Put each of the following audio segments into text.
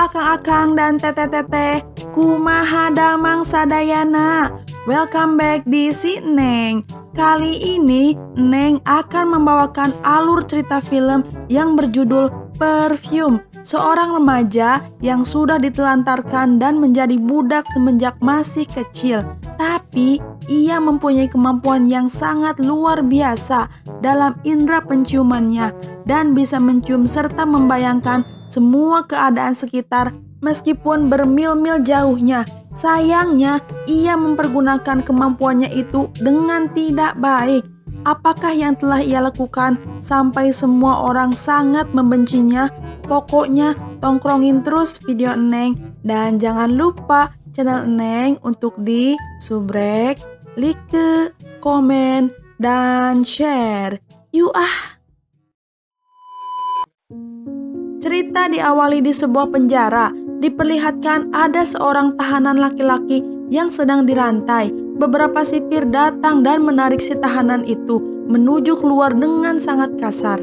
akang-akang dan teteh-teteh, kumaha damang sadayana. Welcome back di si Neng. Kali ini Neng akan membawakan alur cerita film yang berjudul Perfume. Seorang remaja yang sudah ditelantarkan dan menjadi budak semenjak masih kecil. Tapi ia mempunyai kemampuan yang sangat luar biasa dalam indera penciumannya dan bisa mencium serta membayangkan semua keadaan sekitar meskipun bermil-mil jauhnya. Sayangnya, ia mempergunakan kemampuannya itu dengan tidak baik. Apakah yang telah ia lakukan sampai semua orang sangat membencinya? Pokoknya tongkrongin terus video Neng dan jangan lupa channel Neng untuk di subrek, like, komen, dan share. Yuk ah! Cerita diawali di sebuah penjara. Diperlihatkan ada seorang tahanan laki-laki yang sedang dirantai. Beberapa sipir datang dan menarik si tahanan itu menuju keluar dengan sangat kasar.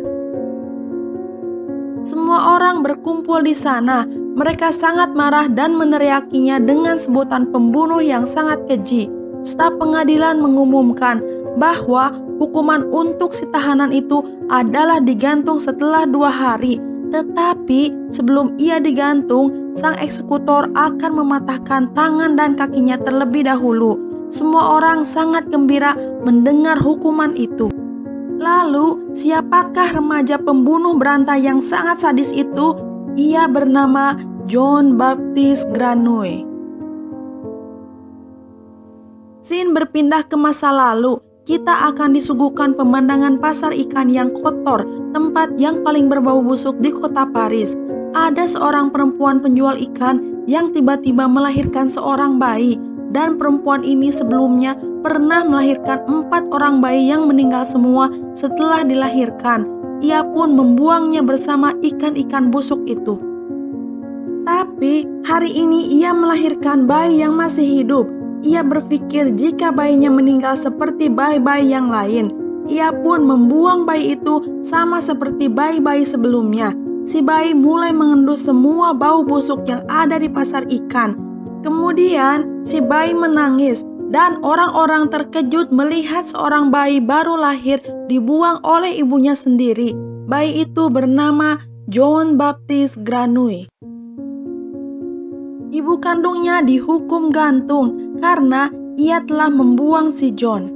Semua orang berkumpul di sana. Mereka sangat marah dan meneriakinya dengan sebutan pembunuh yang sangat keji. Staf pengadilan mengumumkan bahwa hukuman untuk si tahanan itu adalah digantung setelah 2 hari. Tetapi sebelum ia digantung, sang eksekutor akan mematahkan tangan dan kakinya terlebih dahulu. Semua orang sangat gembira mendengar hukuman itu. Lalu, siapakah remaja pembunuh berantai yang sangat sadis itu? Ia bernama John Baptiste Granouille. Scene berpindah ke masa lalu. Kita akan disuguhkan pemandangan pasar ikan yang kotor, tempat yang paling berbau busuk di kota Paris. Ada seorang perempuan penjual ikan yang tiba-tiba melahirkan seorang bayi, dan perempuan ini sebelumnya pernah melahirkan 4 orang bayi yang meninggal semua setelah dilahirkan. Ia pun membuangnya bersama ikan-ikan busuk itu. Tapi hari ini ia melahirkan bayi yang masih hidup. Ia berpikir jika bayinya meninggal seperti bayi-bayi yang lain, ia pun membuang bayi itu sama seperti bayi-bayi sebelumnya. Si bayi mulai mengendus semua bau busuk yang ada di pasar ikan. Kemudian si bayi menangis dan orang-orang terkejut melihat seorang bayi baru lahir dibuang oleh ibunya sendiri. Bayi itu bernama John Baptiste Granouille. Ibu kandungnya dihukum gantung karena ia telah membuang si John.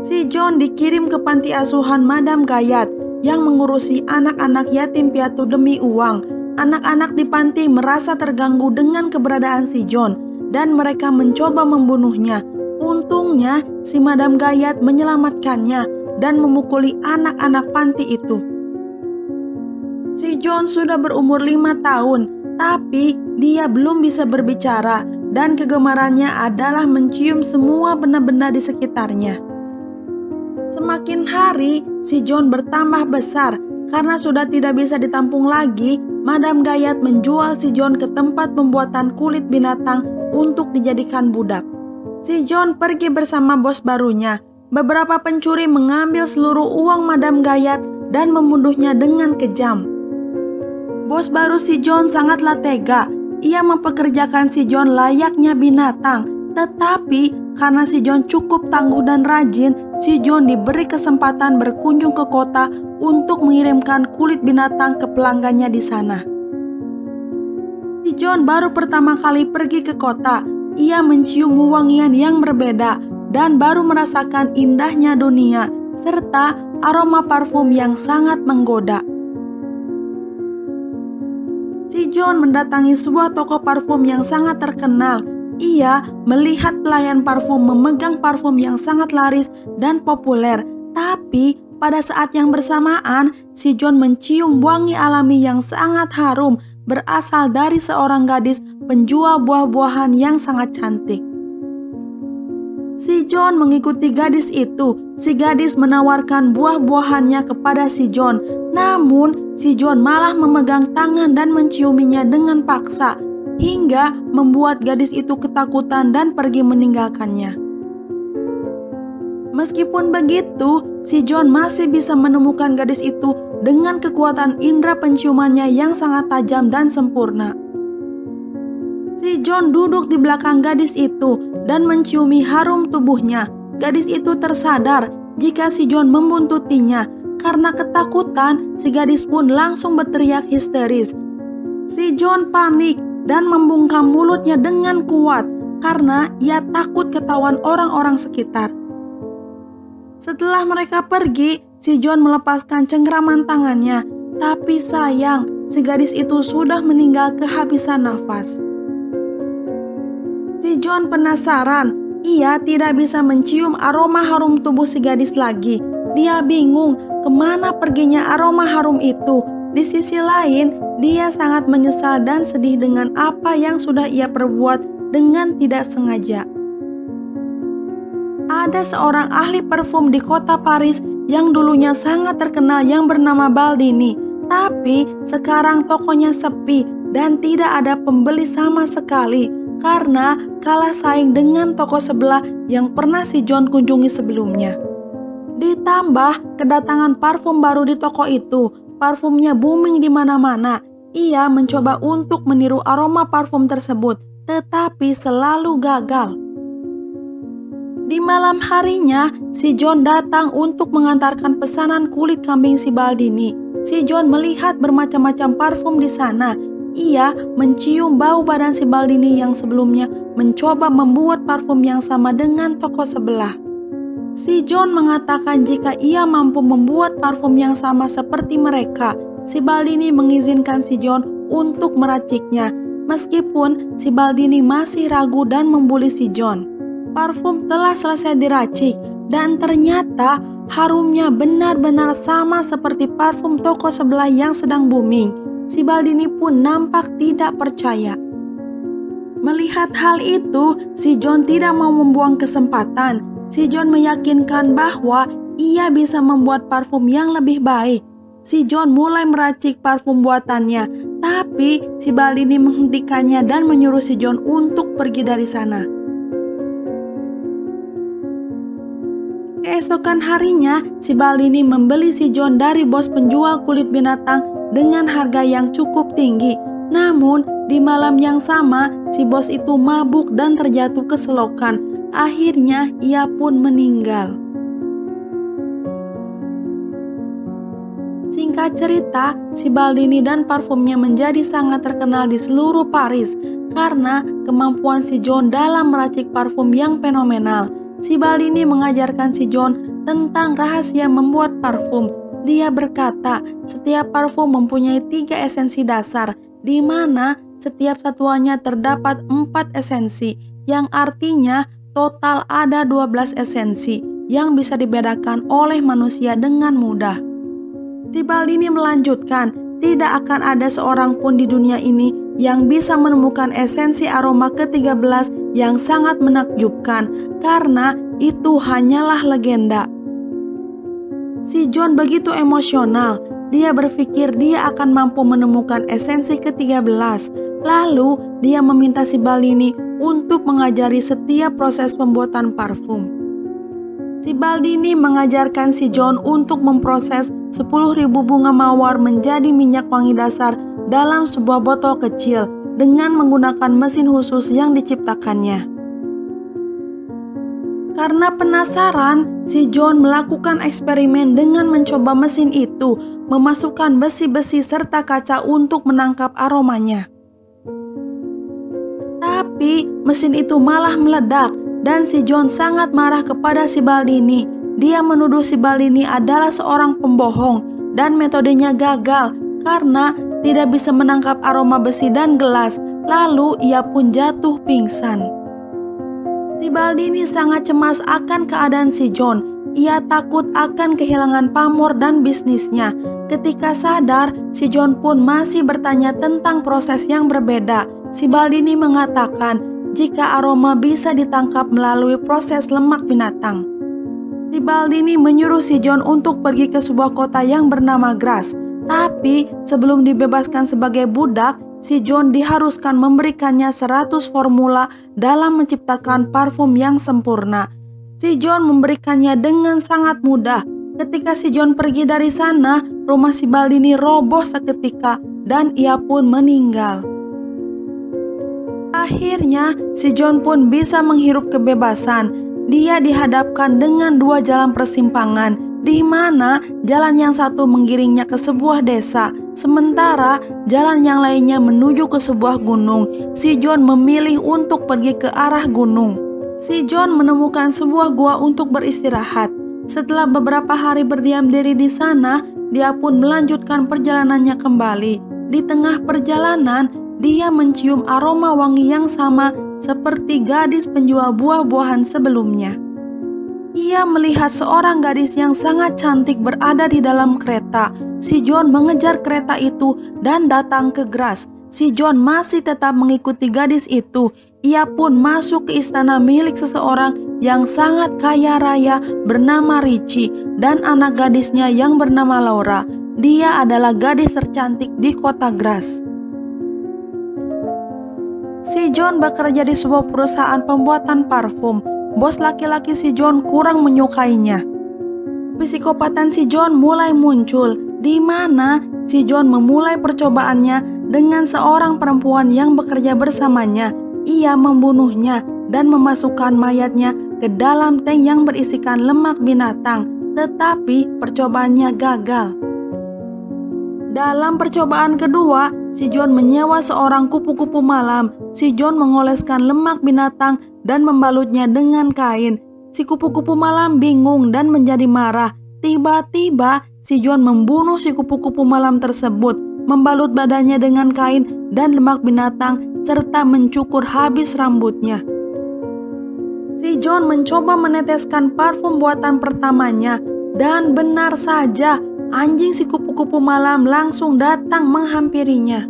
Si John dikirim ke panti asuhan Madame Gayat yang mengurusi anak-anak yatim piatu demi uang. Anak-anak di panti merasa terganggu dengan keberadaan si John dan mereka mencoba membunuhnya. Untungnya si Madame Gayat menyelamatkannya dan memukuli anak-anak panti itu. Si John sudah berumur 5 tahun. Tapi dia belum bisa berbicara dan kegemarannya adalah mencium semua benda-benda di sekitarnya. Semakin hari, si John bertambah besar. Karena sudah tidak bisa ditampung lagi, Madame Gayat menjual si John ke tempat pembuatan kulit binatang untuk dijadikan budak. Si John pergi bersama bos barunya. Beberapa pencuri mengambil seluruh uang Madame Gayat dan membunuhnya dengan kejam. Bos baru si John sangatlah tega. Ia mempekerjakan si John layaknya binatang. Tetapi karena si John cukup tangguh dan rajin, si John diberi kesempatan berkunjung ke kota untuk mengirimkan kulit binatang ke pelanggannya di sana. Si John baru pertama kali pergi ke kota. Ia mencium wewangian yang berbeda dan baru merasakan indahnya dunia serta aroma parfum yang sangat menggoda. Si John mendatangi sebuah toko parfum yang sangat terkenal. Ia melihat pelayan parfum memegang parfum yang sangat laris dan populer. Tapi pada saat yang bersamaan, si John mencium wangi alami yang sangat harum berasal dari seorang gadis penjual buah-buahan yang sangat cantik. Si John mengikuti gadis itu. Si gadis menawarkan buah-buahannya kepada si John. Namun, si John malah memegang tangan dan menciuminya dengan paksa, hingga membuat gadis itu ketakutan dan pergi meninggalkannya. Meskipun begitu, si John masih bisa menemukan gadis itu dengan kekuatan indera penciumannya yang sangat tajam dan sempurna. Si John duduk di belakang gadis itu dan menciumi harum tubuhnya. Gadis itu tersadar jika si John membuntutinya. Karena ketakutan, si gadis pun langsung berteriak histeris. Si John panik dan membungkam mulutnya dengan kuat karena ia takut ketahuan orang-orang sekitar. Setelah mereka pergi, si John melepaskan cengkraman tangannya. Tapi sayang, si gadis itu sudah meninggal kehabisan nafas. Si John penasaran. Ia tidak bisa mencium aroma harum tubuh si gadis lagi. Dia bingung kemana perginya aroma harum itu. Di sisi lain, dia sangat menyesal dan sedih dengan apa yang sudah ia perbuat dengan tidak sengaja. Ada seorang ahli parfum di kota Paris yang dulunya sangat terkenal yang bernama Baldini. Tapi sekarang tokonya sepi dan tidak ada pembeli sama sekali karena kalah saing dengan toko sebelah yang pernah si John kunjungi sebelumnya. Ditambah kedatangan parfum baru di toko itu, parfumnya booming di mana-mana. Ia mencoba untuk meniru aroma parfum tersebut, tetapi selalu gagal. Di malam harinya, si John datang untuk mengantarkan pesanan kulit kambing si Baldini. Si John melihat bermacam-macam parfum di sana. Ia mencium bau badan si Baldini yang sebelumnya mencoba membuat parfum yang sama dengan toko sebelah. Si John mengatakan jika ia mampu membuat parfum yang sama seperti mereka. Si Baldini mengizinkan si John untuk meraciknya, meskipun si Baldini masih ragu dan membuli si John. Parfum telah selesai diracik dan ternyata harumnya benar-benar sama seperti parfum toko sebelah yang sedang booming. Si Baldini pun nampak tidak percaya. Melihat hal itu, si John tidak mau membuang kesempatan. Si John meyakinkan bahwa ia bisa membuat parfum yang lebih baik. Si John mulai meracik parfum buatannya, tapi si Baldini menghentikannya dan menyuruh si John untuk pergi dari sana. Keesokan harinya, si Baldini membeli si John dari bos penjual kulit binatang dengan harga yang cukup tinggi. Namun, di malam yang sama, si bos itu mabuk dan terjatuh ke selokan. Akhirnya, ia pun meninggal. Singkat cerita, si Baldini dan parfumnya menjadi sangat terkenal di seluruh Paris karena kemampuan si John dalam meracik parfum yang fenomenal. Si Baldini mengajarkan si John tentang rahasia membuat parfum. Dia berkata, setiap parfum mempunyai 3 esensi dasar, di mana setiap satuannya terdapat 4 esensi, yang artinya total ada 12 esensi yang bisa dibedakan oleh manusia dengan mudah. Si Baldini melanjutkan, tidak akan ada seorang pun di dunia ini yang bisa menemukan esensi aroma ke-13 yang sangat menakjubkan, karena itu hanyalah legenda. Si John begitu emosional, dia berpikir dia akan mampu menemukan esensi ke-13. Lalu dia meminta si Baldini untuk mengajari setiap proses pembuatan parfum. Si Baldini mengajarkan si John untuk memproses 10.000 bunga mawar menjadi minyak wangi dasar dalam sebuah botol kecil dengan menggunakan mesin khusus yang diciptakannya. Karena penasaran, si John melakukan eksperimen dengan mencoba mesin itu, memasukkan besi-besi serta kaca untuk menangkap aromanya. Tapi mesin itu malah meledak dan si John sangat marah kepada si Baldini. Dia menuduh si Baldini adalah seorang pembohong dan metodenya gagal karena tidak bisa menangkap aroma besi dan gelas. Lalu ia pun jatuh pingsan. Si Baldini sangat cemas akan keadaan si John. Ia takut akan kehilangan pamor dan bisnisnya. Ketika sadar, si John pun masih bertanya tentang proses yang berbeda. Si Baldini mengatakan jika aroma bisa ditangkap melalui proses lemak binatang. Si Baldini menyuruh si John untuk pergi ke sebuah kota yang bernama Grasse. Tapi sebelum dibebaskan sebagai budak, si John diharuskan memberikannya 100 formula dalam menciptakan parfum yang sempurna. Si John memberikannya dengan sangat mudah. Ketika si John pergi dari sana, rumah si Baldini roboh seketika dan ia pun meninggal. Akhirnya, si John pun bisa menghirup kebebasan. Dia dihadapkan dengan dua jalan persimpangan, di mana jalan yang satu menggiringnya ke sebuah desa, sementara jalan yang lainnya menuju ke sebuah gunung. Si John memilih untuk pergi ke arah gunung. Si John menemukan sebuah gua untuk beristirahat. Setelah beberapa hari berdiam diri di sana, dia pun melanjutkan perjalanannya kembali. Di tengah perjalanan, dia mencium aroma wangi yang sama seperti gadis penjual buah-buahan sebelumnya. Ia melihat seorang gadis yang sangat cantik berada di dalam kereta. Si John mengejar kereta itu dan datang ke Graz. Si John masih tetap mengikuti gadis itu. Ia pun masuk ke istana milik seseorang yang sangat kaya raya bernama Richie dan anak gadisnya yang bernama Laura. Dia adalah gadis tercantik di kota Graz. Si John bekerja di sebuah perusahaan pembuatan parfum. Bos laki-laki si John kurang menyukainya. Psikopatan si John mulai muncul, di mana si John memulai percobaannya dengan seorang perempuan yang bekerja bersamanya. Ia membunuhnya dan memasukkan mayatnya ke dalam tank yang berisikan lemak binatang, tetapi percobaannya gagal. Dalam percobaan kedua, si John menyewa seorang kupu-kupu malam. Si John mengoleskan lemak binatang dan membalutnya dengan kain. Si kupu-kupu malam bingung dan menjadi marah. Tiba-tiba, si John membunuh si kupu-kupu malam tersebut, membalut badannya dengan kain dan lemak binatang, serta mencukur habis rambutnya. Si John mencoba meneteskan parfum buatan pertamanya, dan benar saja, anjing si kupu-kupu malam langsung datang menghampirinya.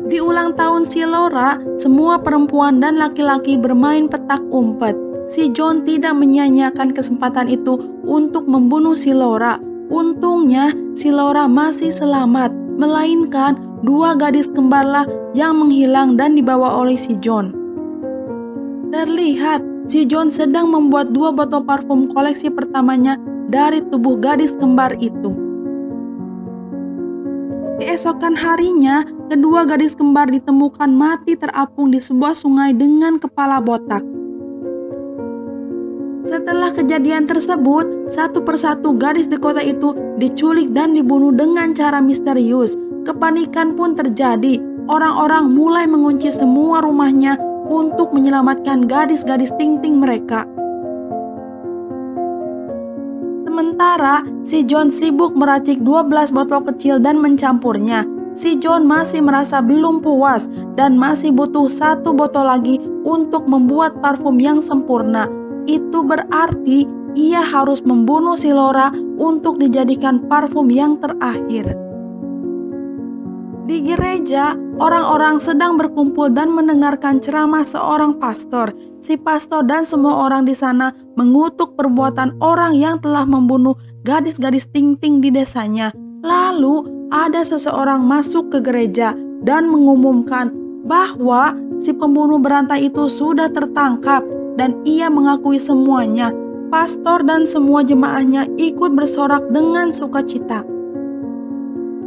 Di ulang tahun si Laura, semua perempuan dan laki-laki bermain petak umpet. Si John tidak menyia-nyiakan kesempatan itu untuk membunuh si Laura. Untungnya, si Laura masih selamat, melainkan dua gadis kembarlah yang menghilang dan dibawa oleh si John. Terlihat, si John sedang membuat dua botol parfum koleksi pertamanya dari tubuh gadis kembar itu. Keesokan harinya, kedua gadis kembar ditemukan mati terapung di sebuah sungai dengan kepala botak. Setelah kejadian tersebut, satu persatu gadis di kota itu diculik dan dibunuh dengan cara misterius. Kepanikan pun terjadi. Orang-orang mulai mengunci semua rumahnya untuk menyelamatkan gadis-gadis ting-ting mereka. Sementara, si John sibuk meracik 12 botol kecil dan mencampurnya. Si John masih merasa belum puas dan masih butuh satu botol lagi untuk membuat parfum yang sempurna. Itu berarti ia harus membunuh si Laura untuk dijadikan parfum yang terakhir. Di gereja, orang-orang sedang berkumpul dan mendengarkan ceramah seorang pastor. Si pastor dan semua orang di sana mengutuk perbuatan orang yang telah membunuh gadis-gadis ting-ting di desanya. Lalu, ada seseorang masuk ke gereja dan mengumumkan bahwa si pembunuh berantai itu sudah tertangkap dan ia mengakui semuanya. Pastor dan semua jemaahnya ikut bersorak dengan sukacita.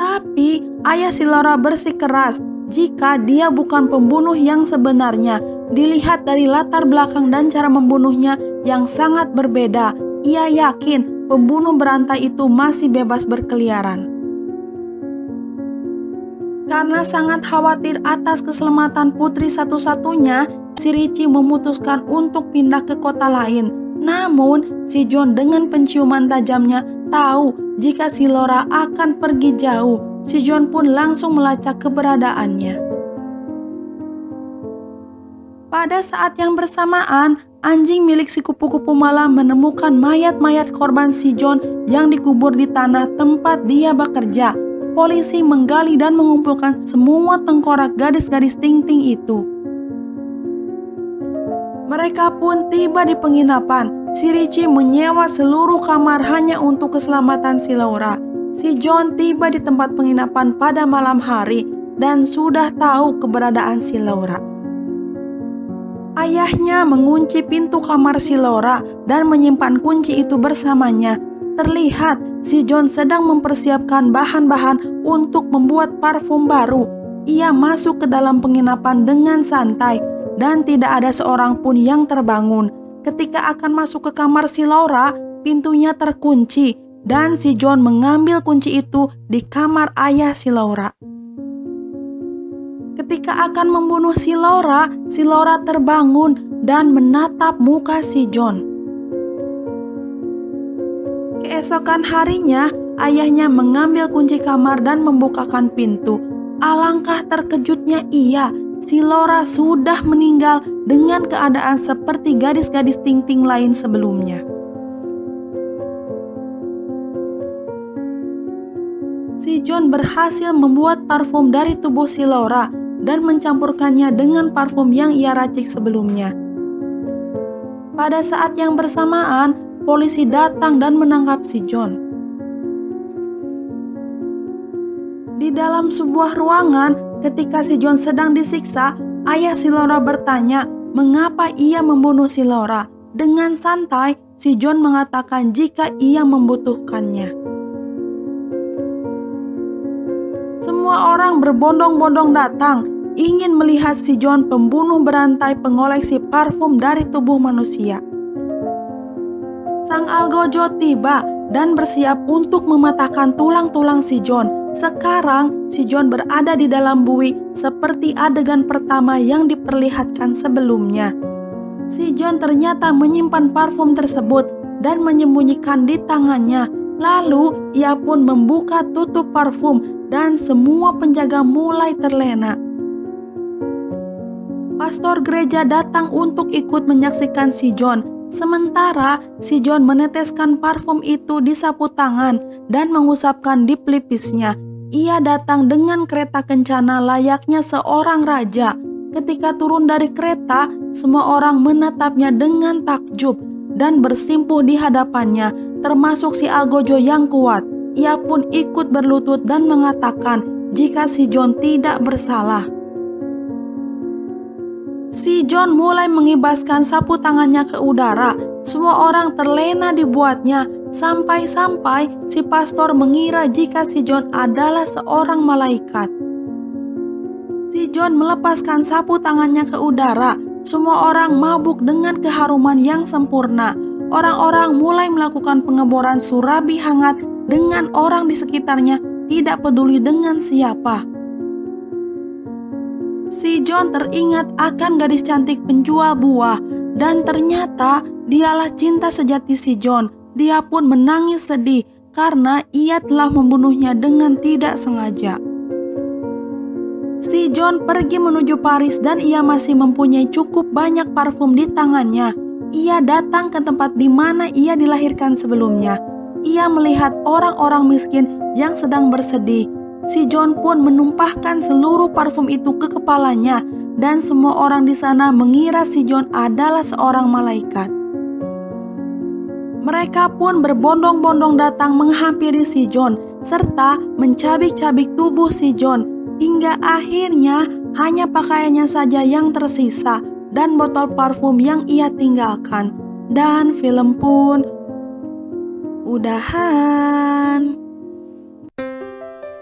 Tapi ayah si Laura bersikeras jika dia bukan pembunuh yang sebenarnya. Dilihat dari latar belakang dan cara membunuhnya yang sangat berbeda, ia yakin pembunuh berantai itu masih bebas berkeliaran. Karena sangat khawatir atas keselamatan putri satu-satunya, si Richie memutuskan untuk pindah ke kota lain. Namun, si John dengan penciuman tajamnya tahu jika si Laura akan pergi jauh. Si John pun langsung melacak keberadaannya. Pada saat yang bersamaan, anjing milik si kupu-kupu malam menemukan mayat-mayat korban si John yang dikubur di tanah tempat dia bekerja. Polisi menggali dan mengumpulkan semua tengkorak gadis-gadis ting-ting itu. Mereka pun tiba di penginapan. Si Richie menyewa seluruh kamar hanya untuk keselamatan si Laura. Si John tiba di tempat penginapan pada malam hari dan sudah tahu keberadaan si Laura. Ayahnya mengunci pintu kamar si Laura dan menyimpan kunci itu bersamanya. Terlihat si John sedang mempersiapkan bahan-bahan untuk membuat parfum baru. Ia masuk ke dalam penginapan dengan santai dan tidak ada seorang pun yang terbangun. Ketika akan masuk ke kamar si Laura, pintunya terkunci dan si John mengambil kunci itu di kamar ayah si Laura. Ketika akan membunuh si Laura terbangun dan menatap muka si John. Keesokan harinya, ayahnya mengambil kunci kamar dan membukakan pintu. Alangkah terkejutnya ia, si Laura sudah meninggal dengan keadaan seperti gadis-gadis ting-ting lain sebelumnya. Si John berhasil membuat parfum dari tubuh si Laura dan mencampurkannya dengan parfum yang ia racik sebelumnya. Pada saat yang bersamaan, polisi datang dan menangkap si John. Di dalam sebuah ruangan, ketika si John sedang disiksa, ayah si Laura bertanya mengapa ia membunuh si Laura. Dengan santai, si John mengatakan jika ia membutuhkannya. Semua orang berbondong-bondong datang, ingin melihat si John pembunuh berantai pengoleksi parfum dari tubuh manusia. Sang algojo tiba dan bersiap untuk mematahkan tulang-tulang si John. Sekarang si John berada di dalam bui seperti adegan pertama yang diperlihatkan sebelumnya. Si John ternyata menyimpan parfum tersebut dan menyembunyikan di tangannya. Lalu ia pun membuka tutup parfum dan semua penjaga mulai terlena. Pastor gereja datang untuk ikut menyaksikan si John. Sementara si John meneteskan parfum itu di sapu tangan dan mengusapkan di pelipisnya. Ia datang dengan kereta kencana layaknya seorang raja. Ketika turun dari kereta, semua orang menatapnya dengan takjub dan bersimpuh di hadapannya, termasuk si algojo yang kuat. Ia pun ikut berlutut dan mengatakan jika si John tidak bersalah. Si John mulai mengibaskan sapu tangannya ke udara. Semua orang terlena dibuatnya, sampai-sampai si pastor mengira jika si John adalah seorang malaikat. Si John melepaskan sapu tangannya ke udara. Semua orang mabuk dengan keharuman yang sempurna. Orang-orang mulai melakukan pengeboran surabi hangat dengan orang di sekitarnya, tidak peduli dengan siapa. Si John teringat akan gadis cantik penjual buah dan ternyata dialah cinta sejati si John. Dia pun menangis sedih karena ia telah membunuhnya dengan tidak sengaja. Si John pergi menuju Paris dan ia masih mempunyai cukup banyak parfum di tangannya. Ia datang ke tempat di mana ia dilahirkan sebelumnya. Ia melihat orang-orang miskin yang sedang bersedih. Si John pun menumpahkan seluruh parfum itu ke kepalanya dan semua orang di sana mengira si John adalah seorang malaikat. Mereka pun berbondong-bondong datang menghampiri si John serta mencabik-cabik tubuh si John hingga akhirnya hanya pakaiannya saja yang tersisa dan botol parfum yang ia tinggalkan. Dan film pun udahan.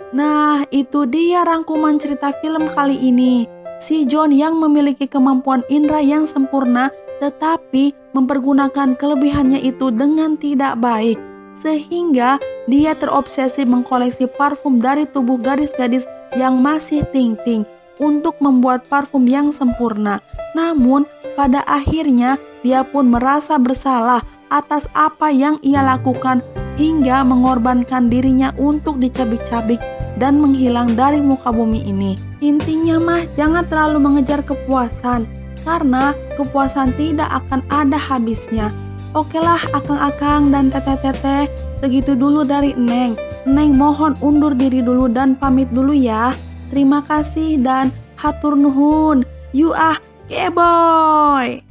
Nah, itu dia rangkuman cerita film kali ini. Si John yang memiliki kemampuan indera yang sempurna tetapi mempergunakan kelebihannya itu dengan tidak baik, sehingga dia terobsesi mengkoleksi parfum dari tubuh gadis-gadis yang masih ting-ting untuk membuat parfum yang sempurna. Namun pada akhirnya dia pun merasa bersalah atas apa yang ia lakukan hingga mengorbankan dirinya untuk dicabik-cabik dan menghilang dari muka bumi ini. Intinya mah jangan terlalu mengejar kepuasan, karena kepuasan tidak akan ada habisnya. Okelah akang-akang dan teteh-teteh, segitu dulu dari Neng. Neng mohon undur diri dulu dan pamit dulu ya. Terima kasih dan hatur nuhun. You keboy.